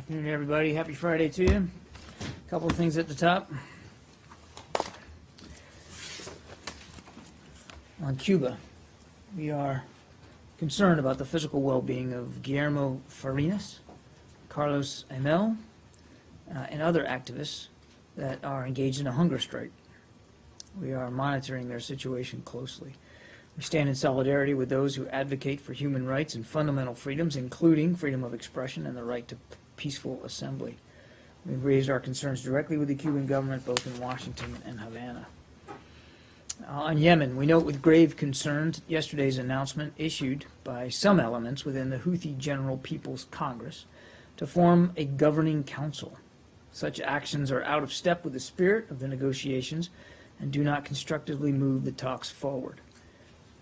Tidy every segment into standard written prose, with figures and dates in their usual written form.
Afternoon, everybody. Happy Friday to you. A couple of things at the top. On Cuba, we are concerned about the physical well-being of Guillermo Farinas, Carlos Emel, and other activists that are engaged in a hunger strike. We are monitoring their situation closely. We stand in solidarity with those who advocate for human rights and fundamental freedoms, including freedom of expression and the right to peaceful assembly. We've raised our concerns directly with the Cuban government, both in Washington and Havana. On Yemen, we note with grave concern yesterday's announcement issued by some elements within the Houthi General People's Congress to form a governing council. Such actions are out of step with the spirit of the negotiations and do not constructively move the talks forward.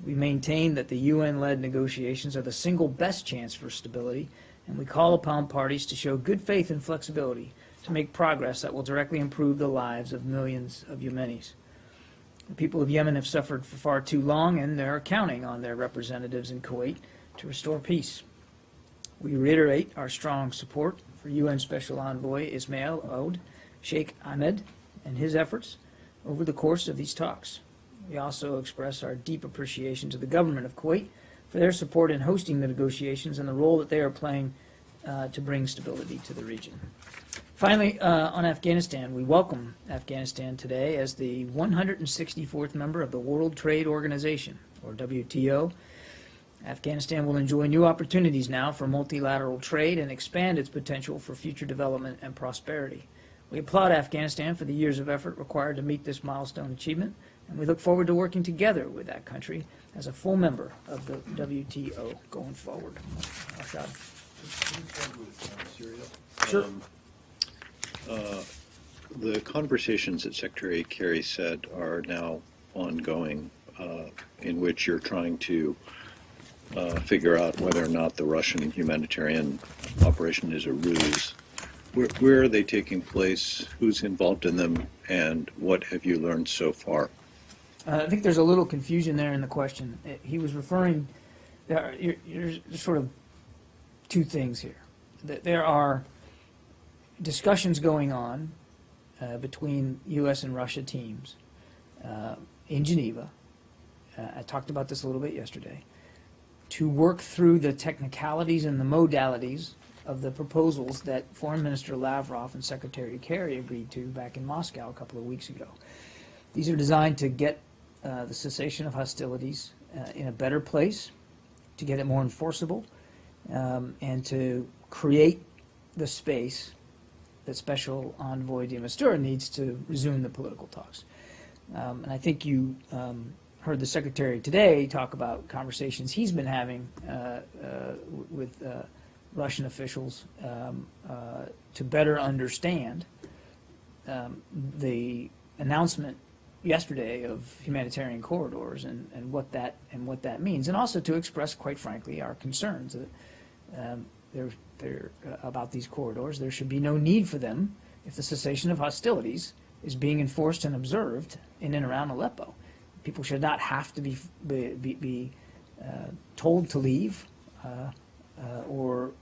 We maintain that the UN-led negotiations are the single best chance for stability, and we call upon parties to show good faith and flexibility to make progress that will directly improve the lives of millions of Yemenis. The people of Yemen have suffered for far too long, and they're counting on their representatives in Kuwait to restore peace. We reiterate our strong support for UN Special Envoy Ismail Oud Sheikh Ahmed and his efforts over the course of these talks. We also express our deep appreciation to the government of Kuwait for their support in hosting the negotiations and the role that they are playing to bring stability to the region. Finally, on Afghanistan, we welcome Afghanistan today as the 164th member of the World Trade Organization, or WTO. Afghanistan will enjoy new opportunities now for multilateral trade and expand its potential for future development and prosperity. We applaud Afghanistan for the years of effort required to meet this milestone achievement, and we look forward to working together with that country as a full member of the WTO going forward. Sure. The conversations that Secretary Kerry said are now ongoing, in which you're trying to figure out whether or not the Russian humanitarian operation is a ruse. Where are they taking place? Who's involved in them? And what have you learned so far? I think there's a little confusion there in the question. He was referring, there's sort of two things here. There are discussions going on between U.S. and Russia teams in Geneva. I talked about this a little bit yesterday, to work through the technicalities and the modalities of the proposals that Foreign Minister Lavrov and Secretary Kerry agreed to back in Moscow a couple of weeks ago. These are designed to get the cessation of hostilities in a better place, to get it more enforceable, and to create the space that Special Envoy de Mistura needs to resume the political talks. And I think you heard the Secretary today talk about conversations he's been having with Russian officials to better understand the announcement yesterday of humanitarian corridors and what that means, and also to express, quite frankly, our concerns that about these corridors. There should be no need for them if the cessation of hostilities is being enforced and observed in and around Aleppo. People should not have to be told to leave or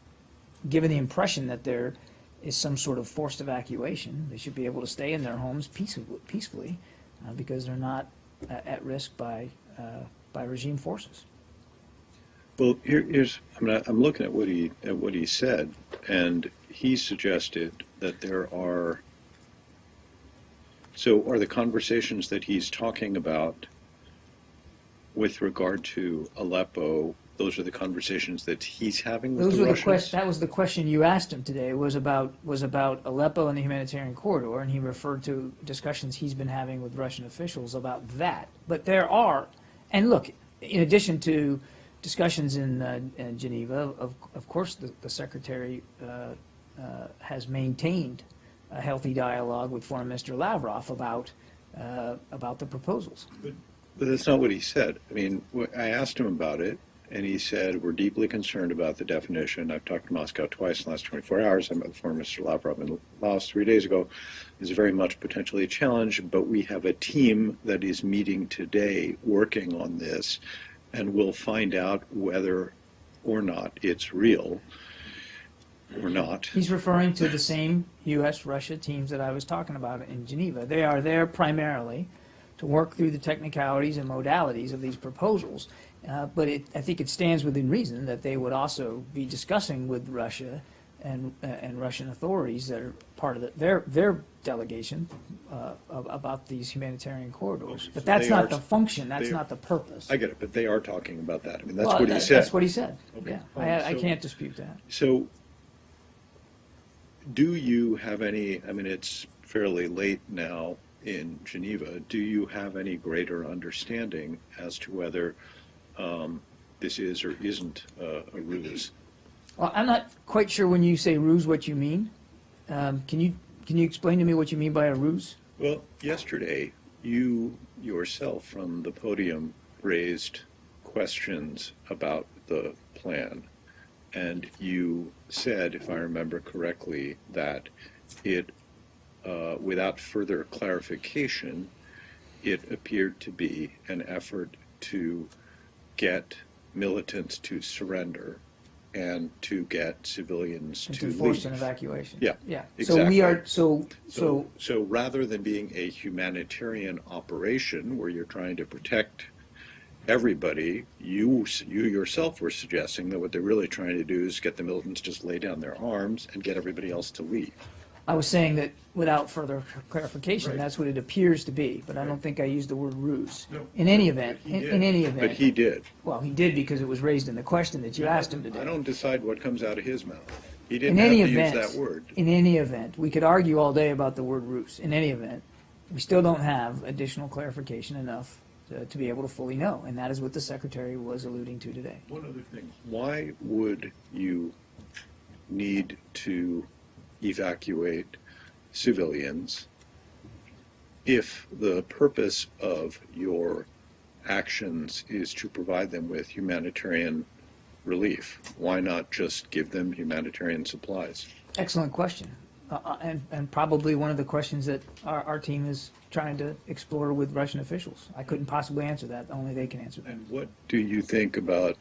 given the impression that there is some sort of forced evacuation. They should be able to stay in their homes peacefully because they're not at risk by regime forces. Well, I'm looking at what he said, and he suggested that there are. So, are the conversations that he's talking about with regard to Aleppo? Those are the conversations that he's having with the Russians? That was the question you asked him today, was about Aleppo and the humanitarian corridor, and he referred to discussions he's been having with Russian officials about that. But there are, and look, in addition to discussions in Geneva, of course the Secretary has maintained a healthy dialogue with Foreign Minister Lavrov about the proposals. But that's not what he said. I mean, I asked him about it, and he said, we're deeply concerned about the definition. I've talked to Moscow twice in the last 24 hours. I met with Foreign Minister Lavrov in Laos 3 days ago. It's very much potentially a challenge, but we have a team that is meeting today working on this, and we'll find out whether or not it's real. or not? He's referring to the same U.S.-Russia teams that I was talking about in Geneva. They are there primarily to work through the technicalities and modalities of these proposals. But I think it stands within reason that they would also be discussing with Russia and Russian authorities that are part of their delegation about these humanitarian corridors. But that's They not are- the function, that's they- not the purpose. I get it, but they are talking about that. I mean, that's Well, what he said. That's what he said, Okay, yeah. fine. I So- can't dispute that. So, do you have any, I mean, it's fairly late now in Geneva, do you have any greater understanding as to whether this is or isn't a ruse? Well, I'm not quite sure when you say ruse what you mean. Can you explain to me what you mean by a ruse? Well, yesterday, you yourself from the podium raised questions about the plan. And you said, if I remember correctly, that it, without further clarification, it appeared to be an effort to get militants to surrender and to get civilians And to to force an leave. evacuation. Yeah, Yeah. exactly. So we are, So rather than being a humanitarian operation where you're trying to protect everybody, you yourself were suggesting that what they're really trying to do is get the militants just lay down their arms and get everybody else to leave. I was saying that without further clarification, Right. that's what it appears to be, but I don't think I used the word ruse. No. In any event, He did. in any But event, he did. well, he did because it was raised in the question that you asked him to do. I don't decide what comes out of his mouth. He In didn't have any to event, use that word. in any event, we could argue all day about the word ruse. In any event, we still don't have additional clarification enough to be able to fully know, and that is what the Secretary was alluding to today. One other thing. Why would you need to evacuate civilians if the purpose of your actions is to provide them with humanitarian relief? Why not just give them humanitarian supplies? Excellent question, and probably one of the questions that our team is trying to explore with Russian officials. I couldn't possibly answer that, only they can answer that. And what do you think about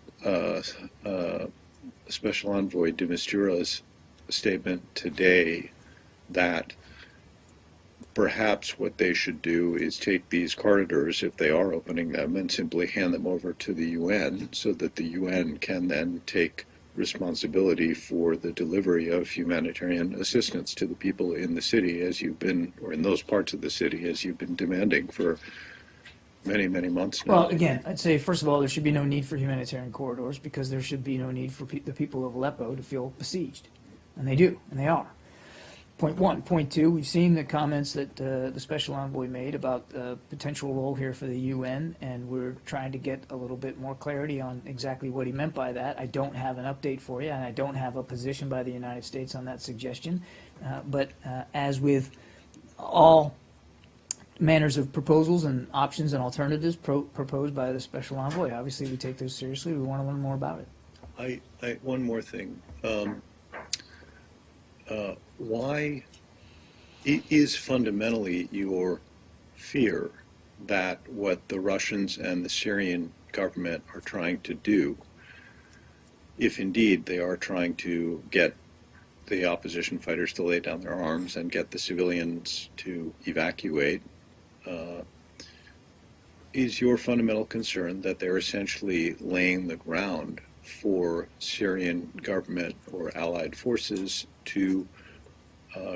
Special Envoy de Mistura's statement today that perhaps what they should do is take these corridors, if they are opening them, and simply hand them over to the UN so that the UN can then take responsibility for the delivery of humanitarian assistance to the people in the city as you've been, or in those parts of the city as you've been demanding for many, many months now? Well, again, I'd say, first of all, there should be no need for humanitarian corridors because there should be no need for the people of Aleppo to feel besieged. And they do, and they are. Point one. Point two, we've seen the comments that the Special Envoy made about the potential role here for the UN, and we're trying to get a little bit more clarity on exactly what he meant by that. I don't have an update for you, and I don't have a position by the United States on that suggestion. But as with all manners of proposals and options and alternatives proposed by the Special Envoy, obviously we take those seriously. We want to learn more about it. One more thing. Why is fundamentally your fear that what the Russians and the Syrian government are trying to do, if indeed they are trying to get the opposition fighters to lay down their arms and get the civilians to evacuate, is your fundamental concern that they're essentially laying the ground for Syrian government or allied forces to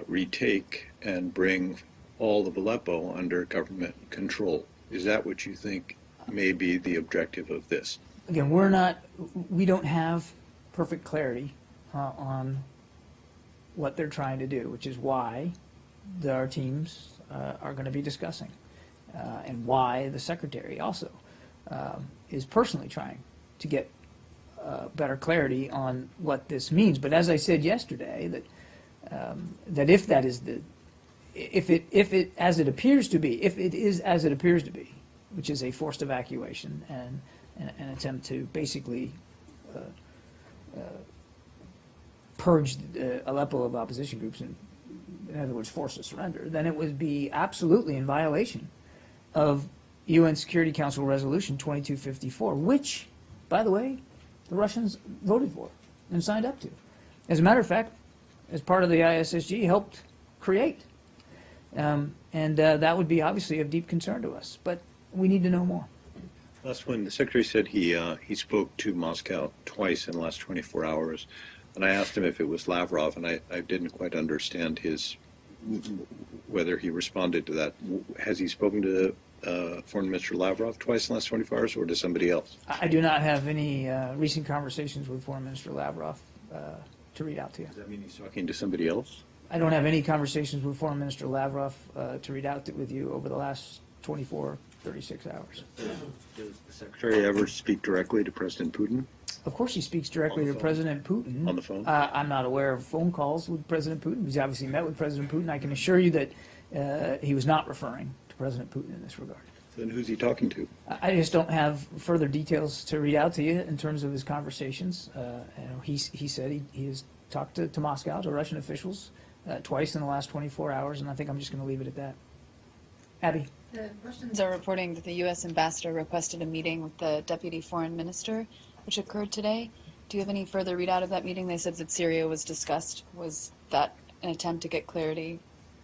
retake and bring all of Aleppo under government control? Is that what you think may be the objective of this? Again, we don't have perfect clarity on what they're trying to do, which is why our teams are going to be discussing, and why the Secretary also is personally trying to get better clarity on what this means. But as I said yesterday, that if that is if it is as it appears to be, which is a forced evacuation and an attempt to basically purge Aleppo of opposition groups, and in other words, force a surrender, then it would be absolutely in violation of UN Security Council Resolution 2254, which, by the way, the Russians voted for and signed up to. As a matter of fact, as part of the ISSG, helped create. That would be obviously of deep concern to us, but we need to know more. Last one, the Secretary said he spoke to Moscow twice in the last 24 hours, and I asked him if it was Lavrov, and I didn't quite understand whether he responded to that. Has he spoken to Foreign Minister Lavrov twice in the last 24 hours, or to somebody else? I do not have any recent conversations with Foreign Minister Lavrov to read out to you. Does that mean he's talking to somebody else? I don't have any conversations with Foreign Minister Lavrov to read out with you over the last 24, 36 hours. Does the Secretary ever speak directly to President Putin? Of course he speaks directly to President Putin. On the phone? I'm not aware of phone calls with President Putin. He's obviously met with President Putin. I can assure you that he was not referring to President Putin in this regard. Then who's he talking to? I just don't have further details to read out to you in terms of his conversations. He said he has talked to Moscow, to Russian officials, twice in the last 24 hours, and I think I'm just going to leave it at that. Abby? The Russians are reporting that the U.S. ambassador requested a meeting with the deputy foreign minister, which occurred today. Do you have any further readout of that meeting? They said that Syria was discussed. Was that an attempt to get clarity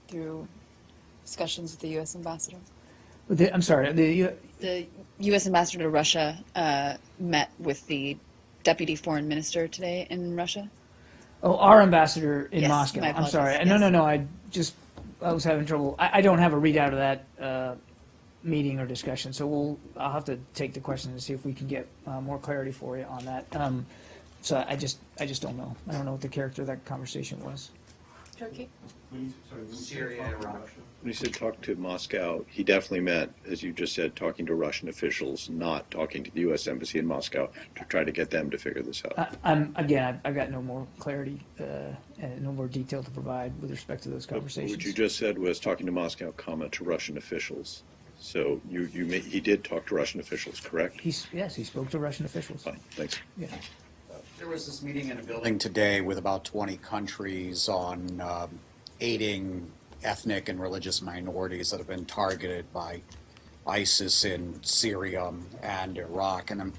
through discussions with the U.S. ambassador? I'm sorry. The U.S. ambassador to Russia met with the deputy foreign minister today in Russia. Oh, our ambassador in Yes, Moscow. my I'm sorry. apologies. No. I was having trouble. I don't have a readout of that meeting or discussion, so I'll have to take the question and see if we can get more clarity for you on that. So I just don't know. I don't know what the character of that conversation was. Turkey? Syria and Iraq. When he said talk to Moscow, he definitely meant, as you just said, talking to Russian officials, not talking to the U.S. Embassy in Moscow to try to get them to figure this out. I've got no more clarity and no more detail to provide with respect to those conversations. What you just said was talking to Moscow, comma, to Russian officials. So he did talk to Russian officials, correct? Yes, he spoke to Russian officials. Fine, thanks. Yeah. There was this meeting in a building today with about 20 countries on aiding ethnic and religious minorities that have been targeted by ISIS in Syria and Iraq. And I'm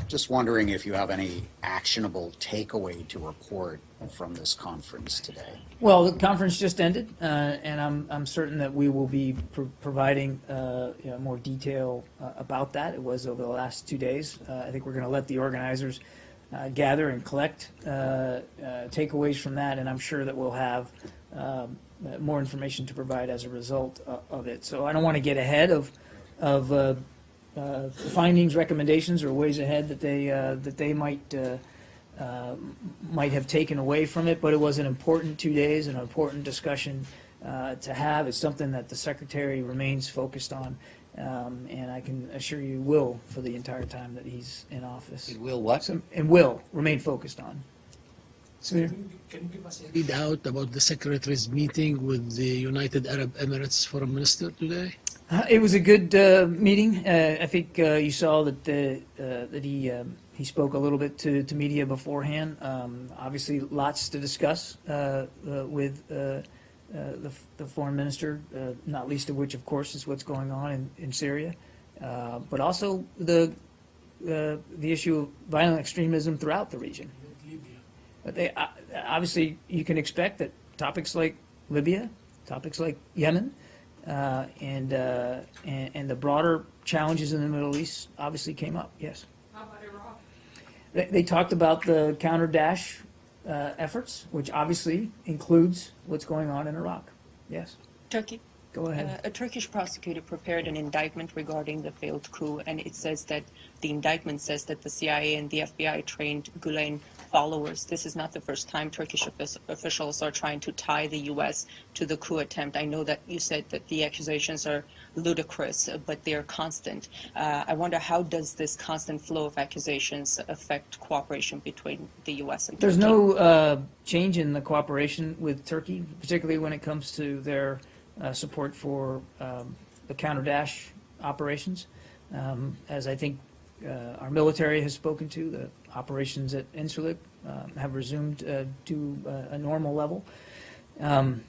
just wondering if you have any actionable takeaway to report from this conference today. Well, the conference just ended, and I'm certain that we will be providing more detail about that. It was over the last 2 days. I think we're going to let the organizers gather and collect takeaways from that, and I'm sure that we'll have more information to provide as a result of it. So I don't want to get ahead of findings, recommendations, or ways ahead that they might have taken away from it. But it was an important 2 days, an important discussion to have. It's something that the Secretary remains focused on, and I can assure you will for the entire time that he's in office. It will what? And will remain focused on. Samir? Can you give us a read out about the Secretary's meeting with the United Arab Emirates Foreign Minister today? It was a good meeting. I think you saw that he spoke a little bit to media beforehand. Obviously, lots to discuss with the foreign minister, not least of which, of course, is what's going on in Syria, but also the issue of violent extremism throughout the region. Obviously, you can expect that topics like Libya, topics like Yemen, and the broader challenges in the Middle East obviously came up. Yes. How about Iraq? They talked about the counter-Daesh efforts, which obviously includes what's going on in Iraq. Yes. Turkey. Go ahead. A Turkish prosecutor prepared an indictment regarding the failed coup, and it says that the indictment says that the CIA and the FBI trained Gulen followers. This is not the first time Turkish officials are trying to tie the U.S. to the coup attempt. I know that you said that the accusations are ludicrous, but they are constant. I wonder, how does this constant flow of accusations affect cooperation between the U.S. and Turkey? There's no change in the cooperation with Turkey, particularly when it comes to their support for the counter-Daesh operations. As I think our military has spoken to, the operations at Incirlik have resumed to a normal level. And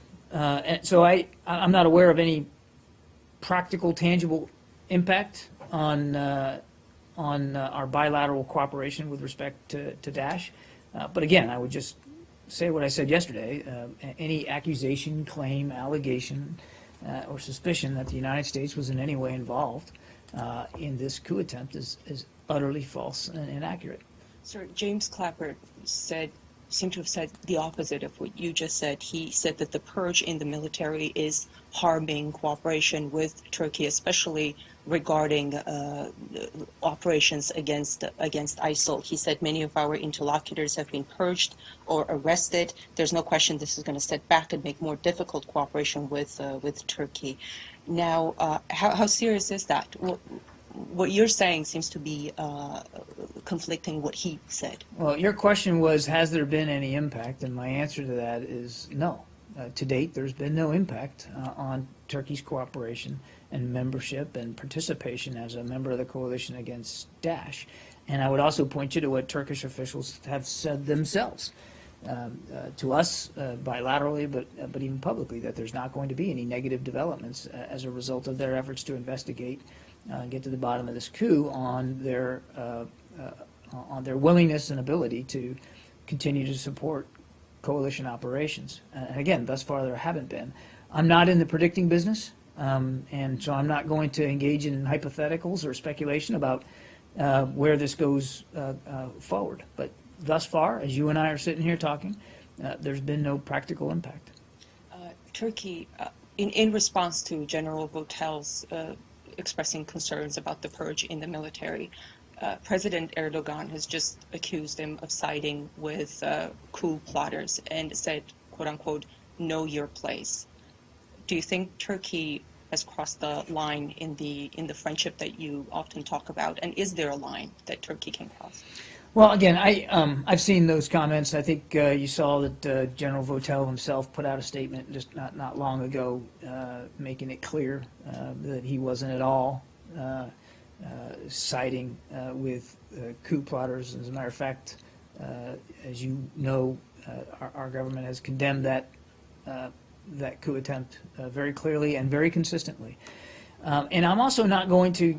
so I'm not aware of any practical, tangible impact on our bilateral cooperation with respect to Daesh. But again, I would just say what I said yesterday. Any accusation, claim, allegation, or suspicion that the United States was in any way involved in this coup attempt is utterly false and inaccurate. Sir, James Clapper seemed to have said the opposite of what you just said. He said that the purge in the military is harming cooperation with Turkey, especially regarding operations against ISIL. He said many of our interlocutors have been purged or arrested. There's no question this is going to set back and make more difficult cooperation with Turkey. Now, how serious is that? What you're saying seems to be conflicting what he said. Well, your question was, has there been any impact? And my answer to that is no. To date, there's been no impact on Turkey's cooperation and membership and participation as a member of the coalition against Daesh. And I would also point you to what Turkish officials have said themselves to us bilaterally, but even publicly, that there's not going to be any negative developments as a result of their efforts to investigate and get to the bottom of this coup on their willingness and ability to continue to support coalition operations. And again, thus far there haven't been. I'm not in the predicting business, and so I'm not going to engage in hypotheticals or speculation about where this goes forward. But thus far, as you and I are sitting here talking, there's been no practical impact. Turkey, in response to General Votel's expressing concerns about the purge in the military, President Erdogan has just accused him of siding with coup plotters and said, quote unquote, know your place. Do you think Turkey has crossed the line in the friendship that you often talk about? And is there a line that Turkey can cross? Well, again, I've seen those comments. I think you saw that General Votel himself put out a statement just not long ago, making it clear that he wasn't at all siding with coup plotters. As a matter of fact, as you know, our government has condemned that coup attempt very clearly and very consistently. And I'm also not going to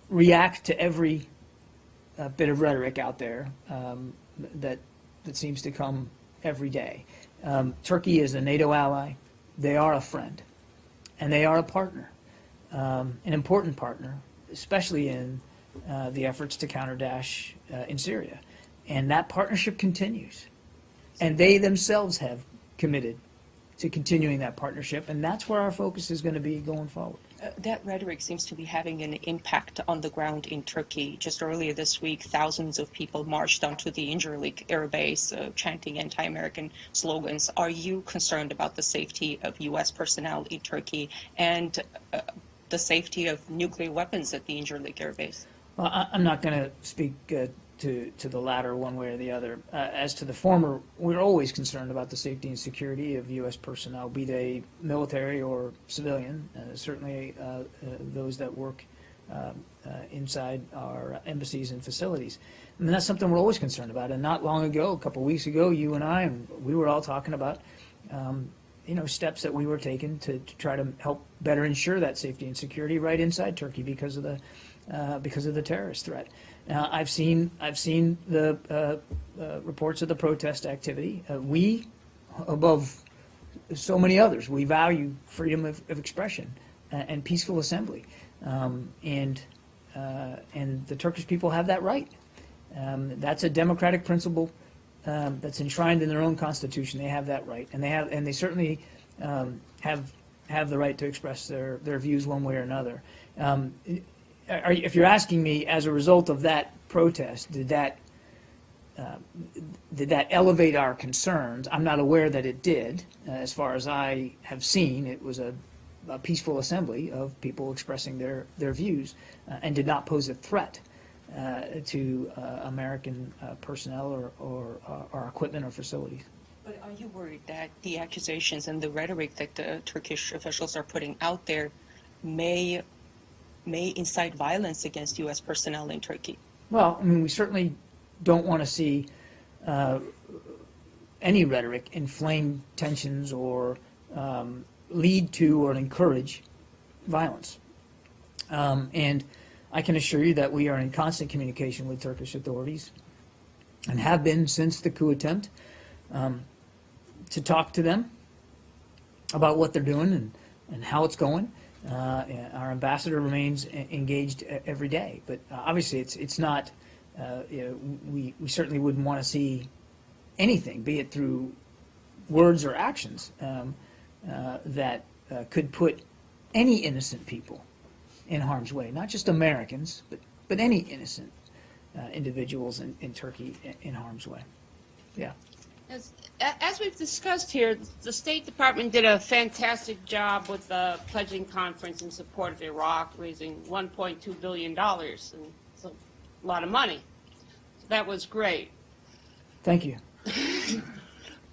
react to every bit of rhetoric out there that seems to come every day. Turkey is a NATO ally. They are a friend, and they are a partner, an important partner, especially in the efforts to counter Daesh in Syria. And that partnership continues. And they themselves have committed to continuing that partnership, and that's where our focus is going to be going forward. That rhetoric seems to be having an impact on the ground in Turkey. Just earlier this week, thousands of people marched onto the Incirlik air base chanting anti-American slogans. Are you concerned about the safety of U.S. personnel in Turkey and the safety of nuclear weapons at the Incirlik air base? Well, I'm not going to speak to the latter one way or the other. As to the former, we're always concerned about the safety and security of U.S. personnel, be they military or civilian, certainly those that work inside our embassies and facilities. I mean, that's something we're always concerned about. And not long ago, a couple of weeks ago, you and we were all talking about steps that we were taking to try to help better ensure that safety and security right inside Turkey because of the terrorist threat. Now, I've seen the reports of the protest activity. We, above so many others, we value freedom of expression and peaceful assembly, and the Turkish people have that right. That's a democratic principle that's enshrined in their own constitution. They have that right, and they certainly have the right to express their views one way or another. If you're asking me, as a result of that protest, did that elevate our concerns? I'm not aware that it did. As far as I have seen, it was a peaceful assembly of people expressing their views and did not pose a threat to American personnel or our equipment or facilities. But are you worried that the accusations and the rhetoric that the Turkish officials are putting out there may incite violence against U.S. personnel in Turkey? Well, I mean, we certainly don't want to see any rhetoric inflame tensions or lead to or encourage violence. And I can assure you that we are in constant communication with Turkish authorities and have been since the coup attempt. to talk to them about what they're doing and how it's going. And our ambassador remains engaged every day, but obviously it's not. We certainly wouldn't want to see anything, be it through words or actions, that could put any innocent people in harm's way, not just Americans, but any innocent individuals in Turkey in harm's way. Yeah. As we've discussed here, the State Department did a fantastic job with the pledging conference in support of Iraq, raising $1.2 billion, and it's a lot of money. So that was great. Thank you.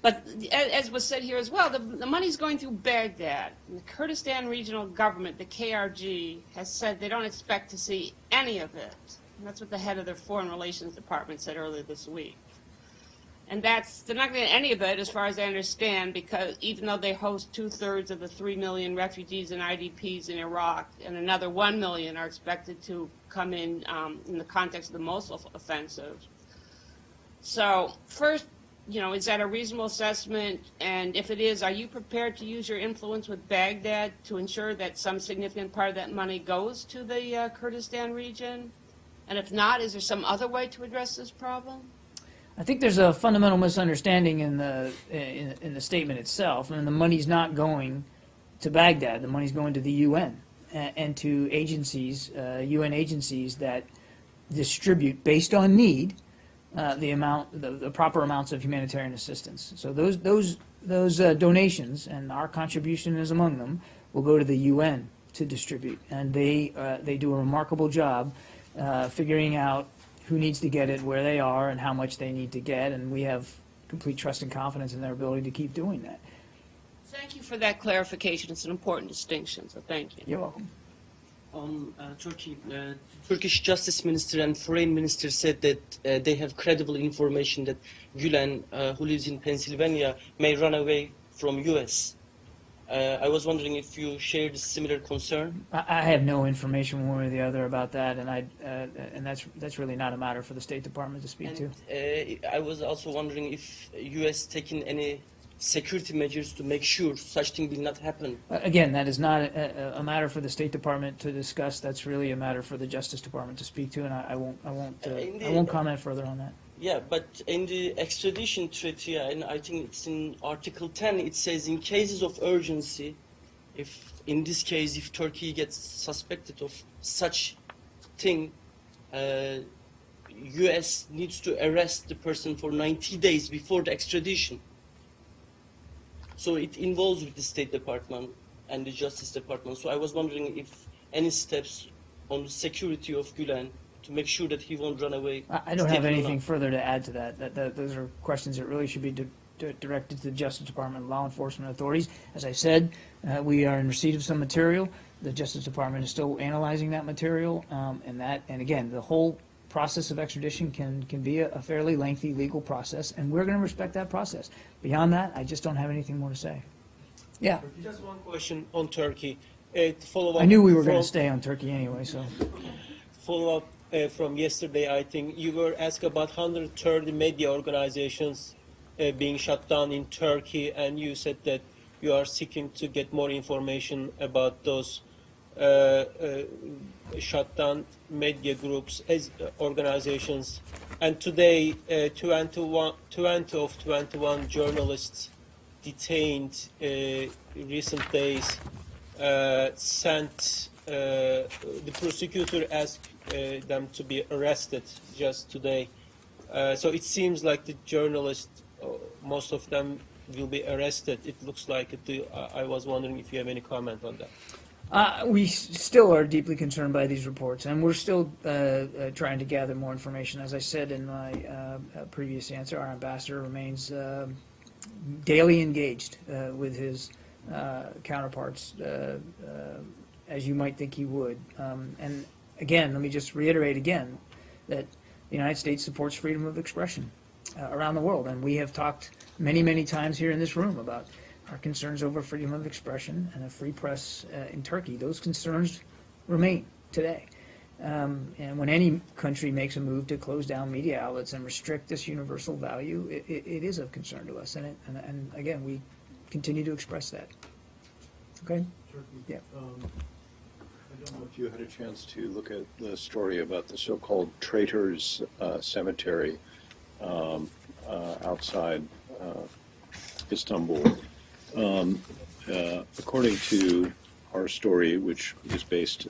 But as was said here as well, the money's going through Baghdad. And the Kurdistan Regional Government, the KRG, has said they don't expect to see any of it. And that's what the head of their Foreign Relations Department said earlier this week. And they're not going to get any of it, as far as I understand, because even though they host 2/3 of the 3 million refugees and IDPs in Iraq, and another 1 million are expected to come in the context of the Mosul offensive. So first, is that a reasonable assessment? And if it is, are you prepared to use your influence with Baghdad to ensure that some significant part of that money goes to the Kurdistan region? And if not, is there some other way to address this problem? I think there's a fundamental misunderstanding in the statement itself. I mean, the money's not going to Baghdad. The money's going to the UN and to agencies, UN agencies that distribute based on need the proper amounts of humanitarian assistance. So those donations, and our contribution is among them, will go to the UN to distribute, and they do a remarkable job figuring out who needs to get it, where they are, and how much they need to get, and we have complete trust and confidence in their ability to keep doing that. Thank you for that clarification. It's an important distinction, so thank you. You're welcome. Turkey, Turkish Justice Minister and Foreign Minister said that they have credible information that Gülen, who lives in Pennsylvania, may run away from U.S. I was wondering if you shared a similar concern. I have no information one way or the other about that, and that's really not a matter for the State Department to speak to. I was also wondering if U.S. taken any security measures to make sure such thing will not happen. Again, that is not a matter for the State Department to discuss. That's really a matter for the Justice Department to speak to, and I won't comment further on that. Yeah, but in the extradition treaty, and I think it's in Article 10, it says in cases of urgency, in this case, if Turkey gets suspected of such thing, U.S. needs to arrest the person for 90 days before the extradition. So it involves with the State Department and the Justice Department. So I was wondering if any steps on the security of Gülen to make sure that he won't run away. I don't have anything further to add to that. Those are questions that really should be directed to the Justice Department and law enforcement authorities. As I said, we are in receipt of some material. The Justice Department is still analyzing that material, and again, the whole process of extradition can be a fairly lengthy legal process, and we're going to respect that process. Beyond that, I just don't have anything more to say. Yeah. Just one question on Turkey. Follow up. I knew we were going to stay on Turkey anyway, so. Follow up from yesterday, I think you were asked about 130 media organizations being shut down in Turkey, and you said that you are seeking to get more information about those shut down media groups as organizations. And today, 20 of 21 journalists detained recent days sent the prosecutor asked them to be arrested just today. So it seems like the journalists, most of them will be arrested. It looks like it. I was wondering if you have any comment on that. We still are deeply concerned by these reports, and we're still trying to gather more information. As I said in my previous answer, our ambassador remains daily engaged with his counterparts, as you might think he would. And again, let me just reiterate again that the United States supports freedom of expression around the world, and we have talked many, many times here in this room about our concerns over freedom of expression and a free press in Turkey. Those concerns remain today. And when any country makes a move to close down media outlets and restrict this universal value, it is of concern to us. And again, we continue to express that. Okay? Yeah. I don't know if you had a chance to look at the story about the so-called traitors cemetery outside Istanbul. According to our story, which is based,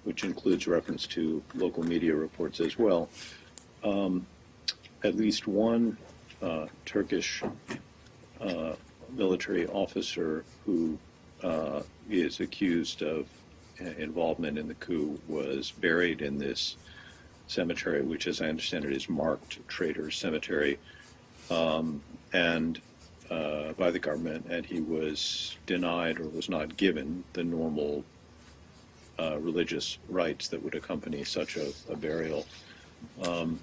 which includes reference to local media reports as well, at least one Turkish military officer who is accused of involvement in the coup was buried in this cemetery, which, as I understand it, is marked Traitors Cemetery, and by the government, and he was denied or was not given the normal religious rites that would accompany such a burial. Do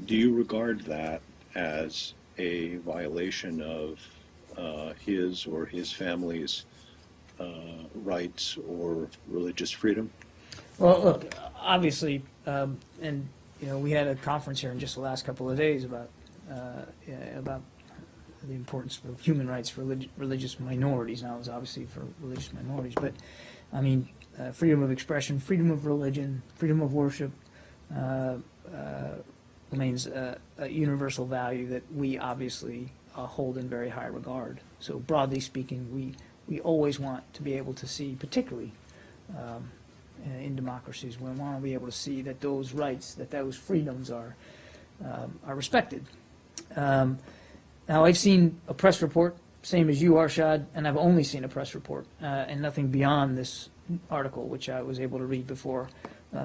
you regard that as a violation of his or his family's rights or religious freedom? Well, look, obviously, and we had a conference here in just the last couple of days about the importance of human rights for religious minorities. Now, it was obviously for religious minorities, but I mean, freedom of expression, freedom of religion, freedom of worship remains a universal value that we obviously hold in very high regard. So, broadly speaking, we always want to be able to see, particularly in democracies, we want to be able to see that those rights, that those freedoms are respected. Now, I've seen a press report, same as you, Arshad, and I've only seen a press report and nothing beyond this article, which I was able to read before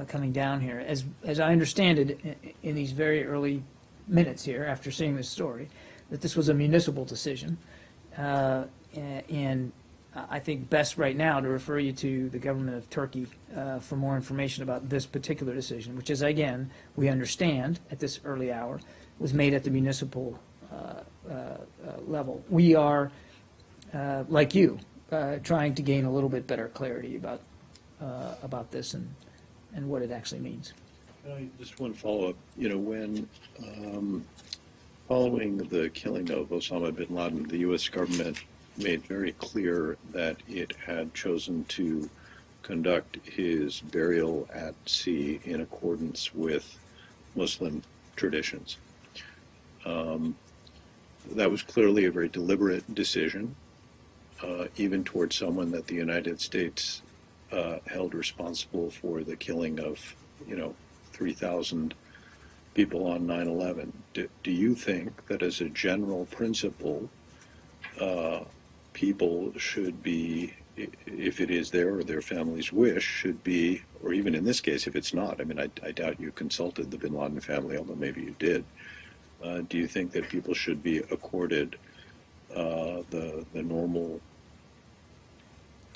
coming down here. As I understand it, in these very early minutes here, after seeing this story, that this was a municipal decision, and I think best right now to refer you to the government of Turkey for more information about this particular decision, which is, again, we understand at this early hour, was made at the municipal level. We are, like you, trying to gain a little bit better clarity about this and what it actually means. Just one follow-up. When following the killing of Osama bin Laden, the U.S. government made very clear that it had chosen to conduct his burial at sea in accordance with Muslim traditions. That was clearly a very deliberate decision, even towards someone that the United States held responsible for the killing of, 3,000 people on 9/11. Do you think that as a general principle, people should be, if it is their or their family's wish, should be, or even in this case, if it's not, I mean, I doubt you consulted the bin Laden family, although maybe you did. Do you think that people should be accorded the normal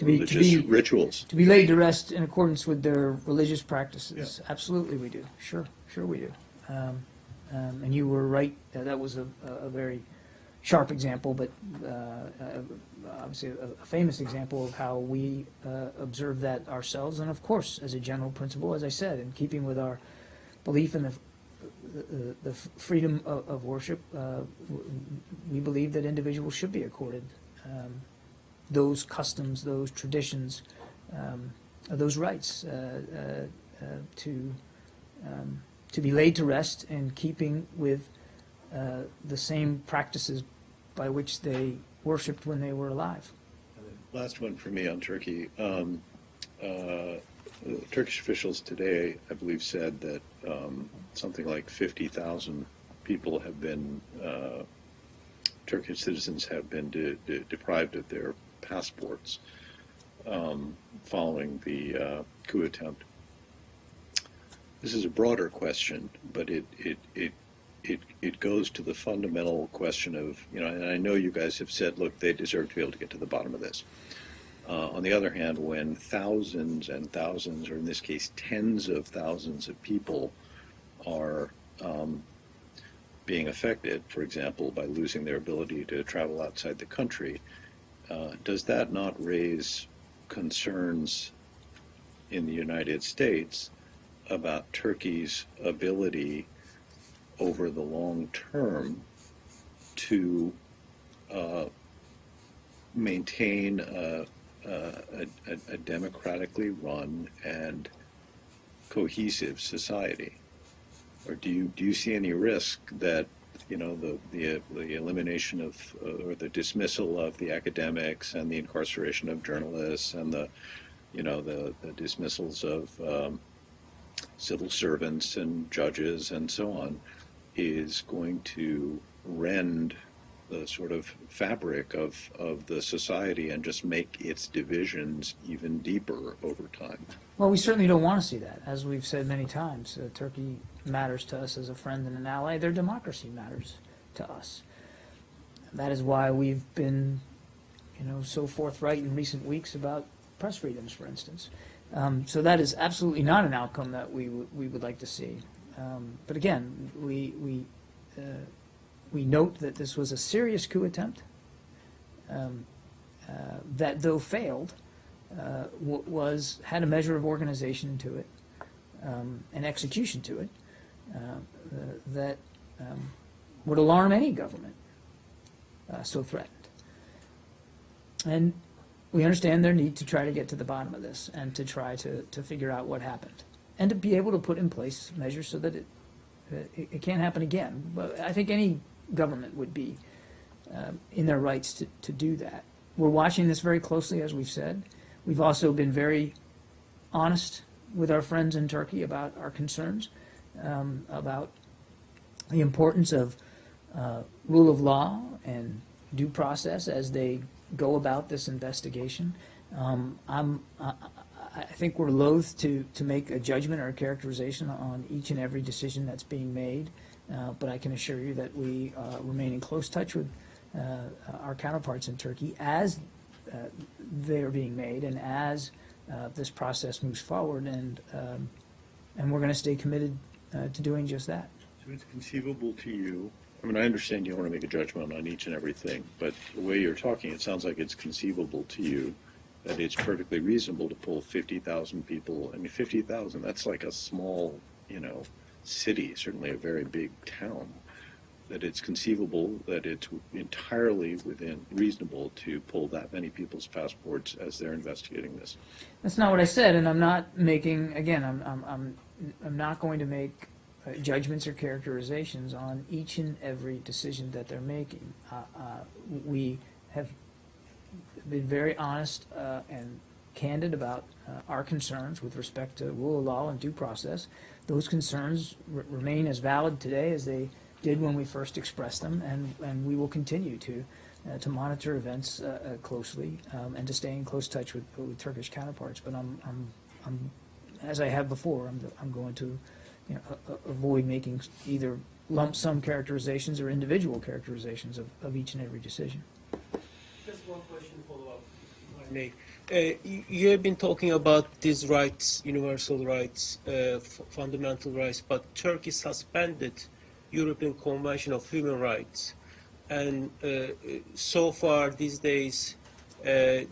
religious rituals? To be laid to rest in accordance with their religious practices. Yeah. Absolutely we do. Sure we do. And you were right, that was a very sharp example, but obviously a famous example of how we observe that ourselves. And of course, as a general principle, as I said, in keeping with our belief in the freedom of worship, we believe that individuals should be accorded those customs, those traditions, those rights to be laid to rest in keeping with the same practices by which they worshipped when they were alive. Last one for me on Turkey. Turkish officials today, I believe, said that something like 50,000 people have been, Turkish citizens have been deprived of their passports following the coup attempt. This is a broader question, but it goes to the fundamental question of, and I know you guys have said, look, they deserve to be able to get to the bottom of this. On the other hand, when thousands and thousands, or in this case, tens of thousands of people are being affected, for example, by losing their ability to travel outside the country, does that not raise concerns in the United States about Turkey's ability over the long term to maintain a democratically run and cohesive society? Or do you see any risk that the elimination of or the dismissal of the academics and the incarceration of journalists and the dismissals of civil servants and judges and so on is going to rend the sort of fabric of the society and just make its divisions even deeper over time? Well, we certainly don't want to see that. As we've said many times, Turkey matters to us as a friend and an ally. Their democracy matters to us. That is why we've been, so forthright in recent weeks about press freedoms, for instance. So that is absolutely not an outcome that we would like to see. But again, we note that this was a serious coup attempt that, though failed, had a measure of organization to it, and execution to it, that would alarm any government so threatened. And we understand their need to try to get to the bottom of this and to try to figure out what happened and to be able to put in place measures so that it can't happen again. But I think any government would be in their rights to do that. We're watching this very closely, as we've said. We've also been very honest with our friends in Turkey about our concerns, about the importance of rule of law and due process as they go about this investigation. I think we're loath to make a judgment or a characterization on each and every decision that's being made, but I can assure you that we remain in close touch with our counterparts in Turkey as they are being made and as this process moves forward, and we're going to stay committed to doing just that. So it's conceivable to you, I mean, I understand you don't want to make a judgment on each and everything, but the way you're talking, it sounds like it's conceivable to you that it's perfectly reasonable to pull 50,000 people. I mean, 50,000, that's like a small, city, certainly a very big town. That it's conceivable that it's entirely within reasonable to pull that many people's passports as they're investigating this. That's not what I said, and I'm not making, again, I'm not going to make judgments or characterizations on each and every decision that they're making. We have been very honest and candid about our concerns with respect to rule of law and due process. Those concerns remain as valid today as they did when we first expressed them, and we will continue to monitor events closely and to stay in close touch with Turkish counterparts. But I'm as I have before, I'm going to avoid making either lump sum characterizations or individual characterizations of each and every decision. Just one question follow-up, if I may. You have been talking about these rights, universal rights, fundamental rights, but Turkey suspended European Convention of Human Rights, and so far these days the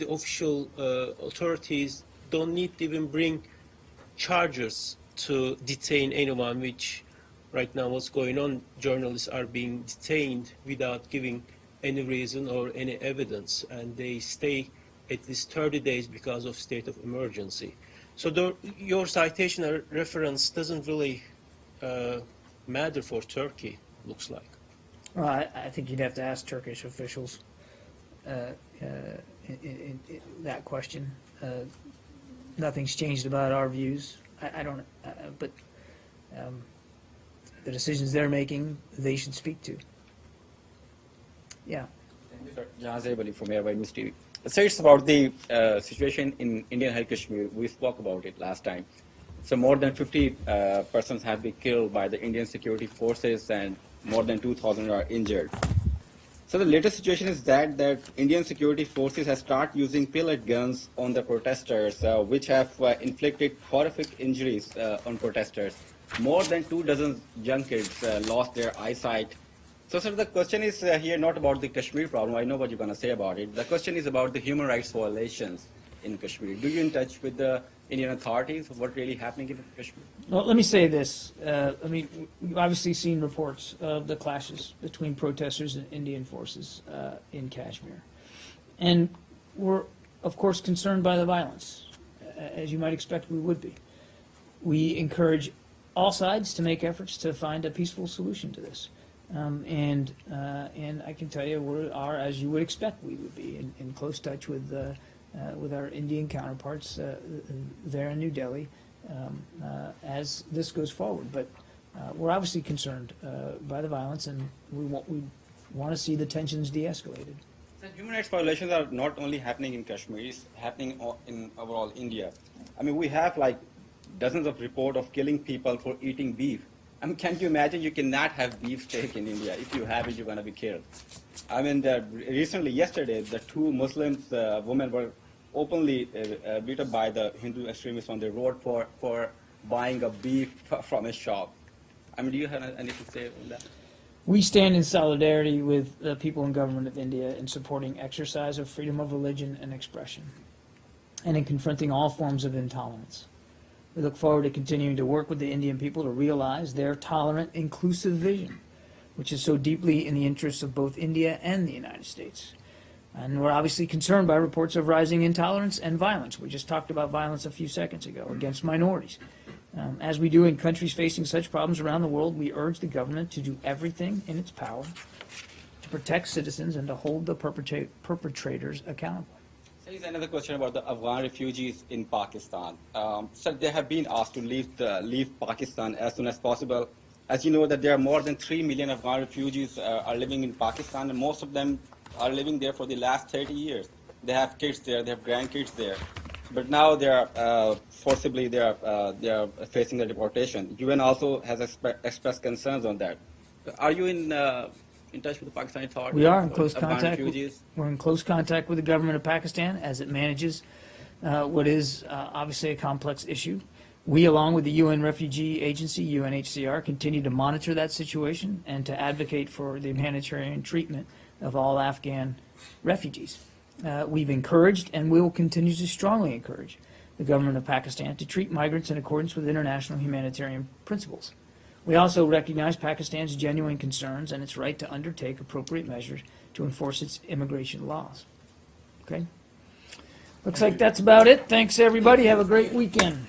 official authorities don't need to even bring charges to detain anyone, which right now what's going on, journalists are being detained without giving any reason or any evidence, and they stay at least 30 days because of state of emergency. So your citation or reference doesn't really matter for Turkey, looks like. Well, I think you'd have to ask Turkish officials in that question. Nothing's changed about our views. I don't, but the decisions they're making, they should speak to. Yeah. Jahan Zaybali from Airwide News TV. So it's about the situation in Indian High Kashmir. We spoke about it last time. So more than 50 persons have been killed by the Indian security forces and more than 2,000 are injured. So the latest situation is that Indian security forces have started using pellet guns on the protesters, which have inflicted horrific injuries on protesters. More than 24 young kids lost their eyesight. So sir, the question is here not about the Kashmir problem. I know what you're going to say about it. The question is about the human rights violations. in Kashmir? Do you in touch with the Indian authorities of what really happening in Kashmir? Well, let me say this. We've obviously seen reports of the clashes between protesters and Indian forces in Kashmir. And we're, of course, concerned by the violence, as you might expect we would be. We encourage all sides to make efforts to find a peaceful solution to this. And I can tell you, we are, as you would expect we would be, in close touch with our Indian counterparts there in New Delhi as this goes forward. But we're obviously concerned by the violence, and we want to see the tensions de-escalated. The human rights violations are not only happening in Kashmir, it's happening in overall India. I mean, we have like dozens of reports of killing people for eating beef. I mean, can't you imagine you cannot have beef steak in India? If you have it, you're going to be killed. I mean, recently, yesterday, the two Muslims women were openly beat up by the Hindu extremists on the road for buying a beef from a shop. I mean, do you have anything to say on that? We stand in solidarity with the people and government of India in supporting exercise of freedom of religion and expression, and in confronting all forms of intolerance. We look forward to continuing to work with the Indian people to realize their tolerant, inclusive vision, which is so deeply in the interests of both India and the United States. And we're obviously concerned by reports of rising intolerance and violence. We just talked about violence a few seconds ago against minorities. As we do in countries facing such problems around the world, we urge the government to do everything in its power to protect citizens and to hold the perpetrators accountable. There is another question about the Afghan refugees in Pakistan. So they have been asked to leave Pakistan as soon as possible. As you know, that there are more than 3 million Afghan refugees are living in Pakistan, and most of them are living there for the last 30 years. They have kids there, they have grandkids there. But now they are forcibly they are facing the deportation. UN also has expressed concerns on that. Are you in touch with the Pakistani authorities? We are in close Afghan contact. refugees? We're in close contact with the government of Pakistan as it manages what is obviously a complex issue. We, along with the UN Refugee Agency, UNHCR, continue to monitor that situation and to advocate for the humanitarian treatment of all Afghan refugees. We've encouraged and will continue to strongly encourage the government of Pakistan to treat migrants in accordance with international humanitarian principles. We also recognize Pakistan's genuine concerns and its right to undertake appropriate measures to enforce its immigration laws. Okay? Looks like that's about it. Thanks, everybody. Have a great weekend.